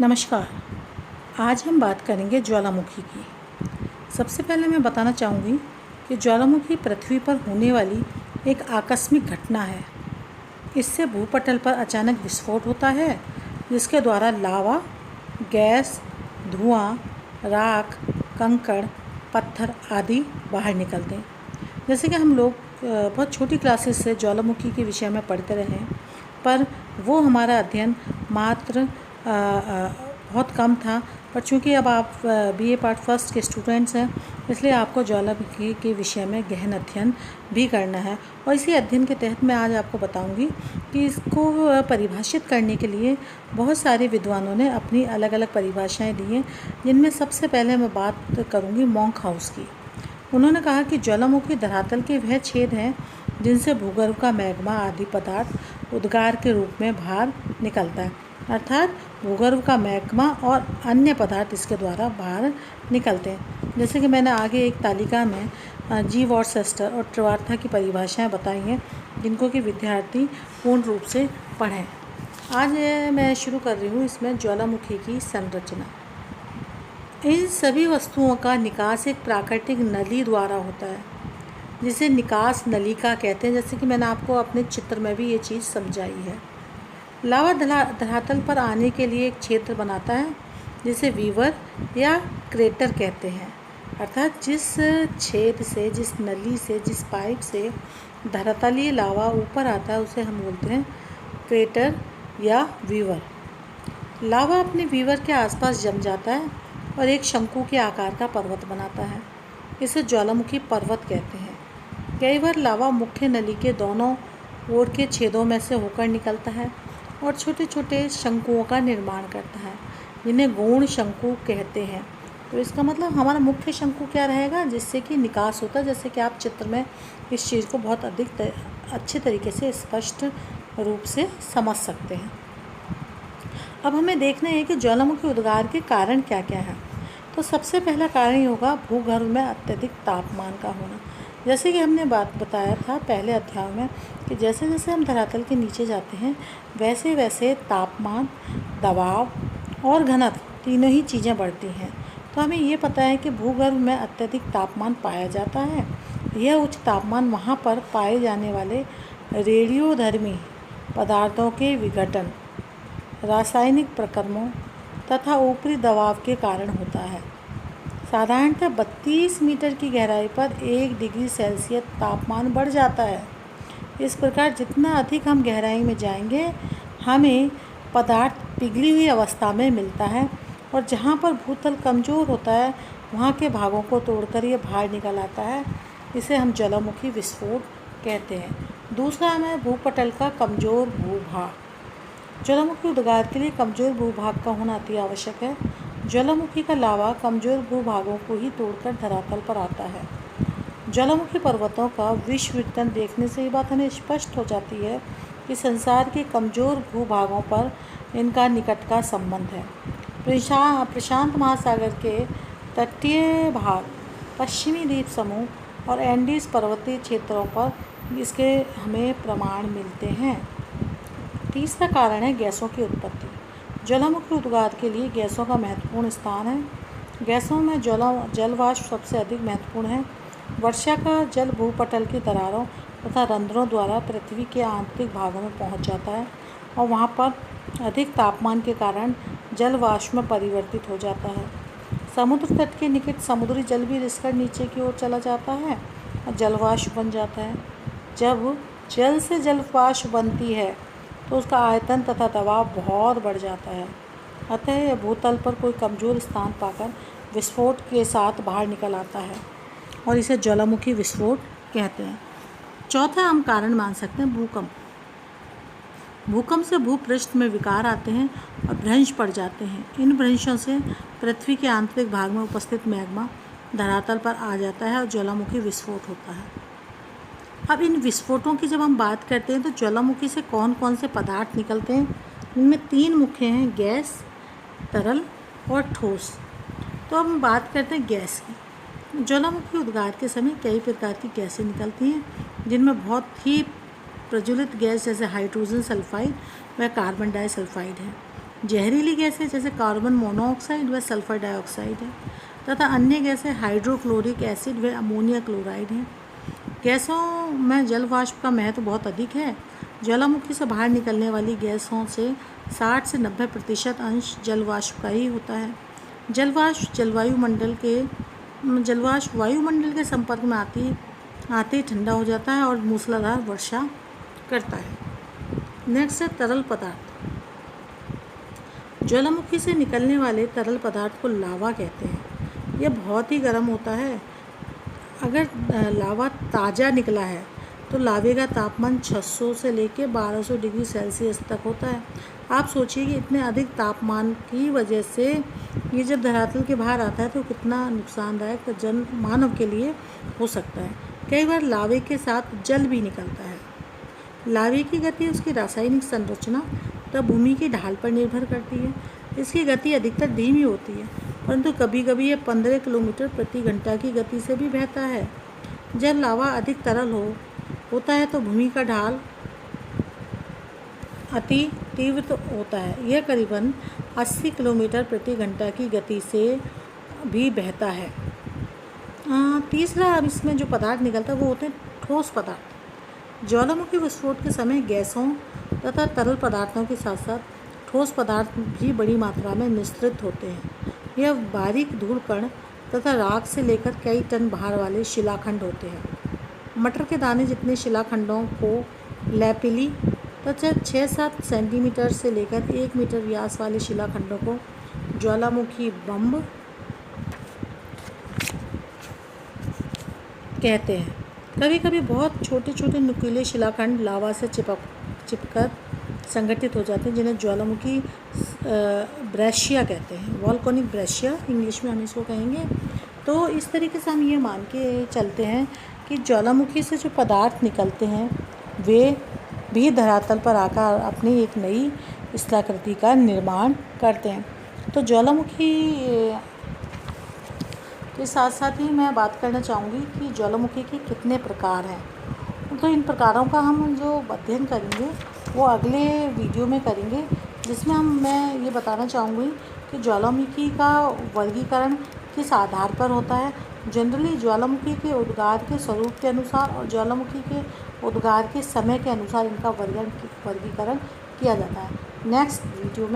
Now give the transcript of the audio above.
नमस्कार। आज हम बात करेंगे ज्वालामुखी की। सबसे पहले मैं बताना चाहूँगी कि ज्वालामुखी पृथ्वी पर होने वाली एक आकस्मिक घटना है। इससे भूपटल पर अचानक विस्फोट होता है, जिसके द्वारा लावा, गैस, धुआं, राख, कंकड़, पत्थर आदि बाहर निकलते हैं। जैसे कि हम लोग बहुत छोटी क्लासेस से ज्वालामुखी के विषय में पढ़ते रहे हैं, पर वो हमारा अध्ययन मात्र बहुत कम था। पर चूँकि अब आप बीए पार्ट फर्स्ट के स्टूडेंट्स हैं, इसलिए आपको ज्वालामुखी के विषय में गहन अध्ययन भी करना है। और इसी अध्ययन के तहत मैं आज आपको बताऊंगी कि इसको परिभाषित करने के लिए बहुत सारे विद्वानों ने अपनी अलग अलग परिभाषाएं दी हैं, जिनमें सबसे पहले मैं बात करूंगी मॉन्कहाउस की। उन्होंने कहा कि ज्वालामुखी धरातल के वह छेद हैं जिनसे भूगर्भ का मैग्मा आदि पदार्थ उद्गार के रूप में बाहर निकलता है, अर्थात भूगर्भ का मैग्मा और अन्य पदार्थ इसके द्वारा बाहर निकलते हैं। जैसे कि मैंने आगे एक तालिका में जी वॉर्सेस्टर और ट्रिवार्था की परिभाषाएं बताई हैं, जिनको कि विद्यार्थी पूर्ण रूप से पढ़ें। आज मैं शुरू कर रही हूँ इसमें ज्वालामुखी की संरचना। इन सभी वस्तुओं का निकास एक प्राकृतिक नली द्वारा होता है, जिसे निकास नलिका कहते हैं। जैसे कि मैंने आपको अपने चित्र में भी ये चीज़ समझाई है। लावा धरातल पर आने के लिए एक क्षेत्र बनाता है, जिसे वीवर या क्रेटर कहते हैं। अर्थात जिस छेद से, जिस नली से, जिस पाइप से धरातलीय लावा ऊपर आता है, उसे हम बोलते हैं क्रेटर या वीवर। लावा अपने वीवर के आसपास जम जाता है और एक शंकु के आकार का पर्वत बनाता है। इसे ज्वालामुखी पर्वत कहते हैं। कई बार लावा मुख्य नली के दोनों ओर के छेदों में से होकर निकलता है और छोटे छोटे शंकुओं का निर्माण करता है, जिन्हें गौण शंकु कहते हैं। तो इसका मतलब हमारा मुख्य शंकु क्या रहेगा, जिससे कि निकास होता है। जैसे कि आप चित्र में इस चीज़ को बहुत अच्छे तरीके से स्पष्ट रूप से समझ सकते हैं। अब हमें देखना है कि ज्वालामुखी उद्गार के कारण क्या क्या है। तो सबसे पहला कारण ये होगा भूगर्भ में अत्यधिक तापमान का होना। जैसे कि हमने बात बताया था पहले अध्याय में कि जैसे जैसे हम धरातल के नीचे जाते हैं, वैसे वैसे तापमान, दबाव और घनत्व तीनों ही चीज़ें बढ़ती हैं। तो हमें ये पता है कि भूगर्भ में अत्यधिक तापमान पाया जाता है। यह उच्च तापमान वहाँ पर पाए जाने वाले रेडियोधर्मी पदार्थों के विघटन, रासायनिक प्रक्रमों तथा ऊपरी दबाव के कारण होता है। साधारणतः 32 मीटर की गहराई पर 1 डिग्री सेल्सियस तापमान बढ़ जाता है। इस प्रकार जितना अधिक हम गहराई में जाएंगे, हमें पदार्थ पिघली हुई अवस्था में मिलता है, और जहाँ पर भूतल कमज़ोर होता है, वहाँ के भागों को तोड़कर ये बाहर निकल आता है। इसे हम ज्वालामुखी विस्फोट कहते हैं। दूसरा हमें भूपटल का कमज़ोर भूभाग। ज्वालामुखी उद्गार के लिए कमज़ोर भूभाग का होना अति आवश्यक है। ज्वालामुखी का लावा कमज़ोर भूभागों को ही तोड़कर धरातल पर आता है। ज्वालामुखी पर्वतों का विश्ववितरण देखने से ये बात हमें स्पष्ट हो जाती है कि संसार के कमज़ोर भूभागों पर इनका निकट का संबंध है। प्रशांत महासागर के तटीय भाग, पश्चिमी द्वीप समूह और एंडीज पर्वतीय क्षेत्रों पर इसके हमें प्रमाण मिलते हैं। तीसरा कारण है गैसों की उत्पत्ति। ज्वालामुखी उद्गार के लिए गैसों का महत्वपूर्ण स्थान है। गैसों में जलवाष्प सबसे अधिक महत्वपूर्ण है। वर्षा का जल भूपटल की दरारों तथा रंध्रों द्वारा पृथ्वी के आंतरिक भागों में पहुंच जाता है और वहां पर अधिक तापमान के कारण जलवाष्प में परिवर्तित हो जाता है। समुद्र तट के निकट समुद्री जल भी रिसकर नीचे की ओर चला जाता है और जलवाष्प बन जाता है। जब जल से जलवाष्प बनती है तो उसका आयतन तथा दबाव बहुत बढ़ जाता है। अतः यह भूतल पर कोई कमज़ोर स्थान पाकर विस्फोट के साथ बाहर निकल आता है और इसे ज्वालामुखी विस्फोट कहते हैं। चौथा हम कारण मान सकते हैं भूकंप। भूकंप से भूपृष्ठ में विकार आते हैं और भ्रंश पड़ जाते हैं। इन भ्रंशों से पृथ्वी के आंतरिक भाग में उपस्थित मैग्मा धरातल पर आ जाता है और ज्वालामुखी विस्फोट होता है। अब इन विस्फोटों की जब हम बात करते हैं तो ज्वालामुखी से कौन कौन से पदार्थ निकलते हैं, इनमें 3 मुख्य हैं, गैस, तरल और ठोस। तो अब हम बात करते हैं गैस की। ज्वालामुखी उद्गार के समय कई प्रकार की गैसें निकलती हैं, जिनमें बहुत ही प्रज्वलित गैस जैसे हाइड्रोजन सल्फाइड व कार्बन डाइसल्फाइड है। जहरीली गैसें जैसे कार्बन मोनोऑक्साइड व सल्फर डाइऑक्साइड है तथा अन्य गैसें हाइड्रोक्लोरिक एसिड व अमोनिया क्लोराइड हैं। गैसों में जल वाष्प का महत्व बहुत अधिक है। ज्वालामुखी से बाहर निकलने वाली गैसों से 60 से 90% अंश जल वाष्प का ही होता है। जल वाष्प वायुमंडल के संपर्क में आते ही ठंडा हो जाता है और मूसलाधार वर्षा करता है। नेक्स्ट है तरल पदार्थ। ज्वालामुखी से निकलने वाले तरल पदार्थ को लावा कहते हैं। यह बहुत ही गर्म होता है। अगर लावा ताज़ा निकला है तो लावे का तापमान 600 से लेकर 1200 डिग्री सेल्सियस तक होता है। आप सोचिए कि इतने अधिक तापमान की वजह से ये जब धरातल के बाहर आता है तो कितना नुकसानदायक मानव के लिए हो सकता है। कई बार लावे के साथ जल भी निकलता है। लावे की गति उसकी रासायनिक संरचना तथा भूमि की ढाल पर निर्भर करती है। इसकी गति अधिकतर धीमी होती है, परंतु कभी कभी यह 15 किलोमीटर प्रति घंटा की गति से भी बहता है। जब लावा अधिक तरल होता है तो भूमि का ढाल अति तीव्र होता है। यह करीबन 80 किलोमीटर प्रति घंटा की गति से भी बहता है। तीसरा अब इसमें जो पदार्थ निकलता है वो होते हैं ठोस पदार्थ। ज्वालामुखी विस्फोट के समय गैसों तथा तरल पदार्थों के साथ साथ ठोस पदार्थ भी बड़ी मात्रा में निस्सृत होते हैं। यह बारीक धूल कण तथा राख से लेकर कई टन भार वाले शिलाखंड होते हैं। मटर के दाने जितने शिलाखंडों को लैपिली तथा 6-7 सेंटीमीटर से लेकर 1 मीटर व्यास वाले शिलाखंडों को ज्वालामुखी बम कहते हैं। कभी कभी बहुत छोटे छोटे नुकीले शिलाखंड लावा से चिपकर संगठित हो जाते हैं, जिन्हें ज्वालामुखी ब्रेशिया कहते हैं। वॉल्केनिक ब्रेशिया इंग्लिश में हम इसको कहेंगे। तो इस तरीके से हम ये मान के चलते हैं कि ज्वालामुखी से जो पदार्थ निकलते हैं वे भी धरातल पर आकर अपनी एक नई स्थलाकृति का निर्माण करते हैं। तो ज्वालामुखी के साथ साथ ही मैं बात करना चाहूँगी कि ज्वालामुखी के कितने प्रकार हैं। तो इन प्रकारों का हम जो अध्ययन करेंगे वो अगले वीडियो में करेंगे, जिसमें मैं ये बताना चाहूँगी कि ज्वालामुखी का वर्गीकरण किस आधार पर होता है। जनरली ज्वालामुखी के उद्गार के स्वरूप के अनुसार और ज्वालामुखी के उद्गार के समय के अनुसार इनका वर्गीकरण किया जाता है। नेक्स्ट वीडियो में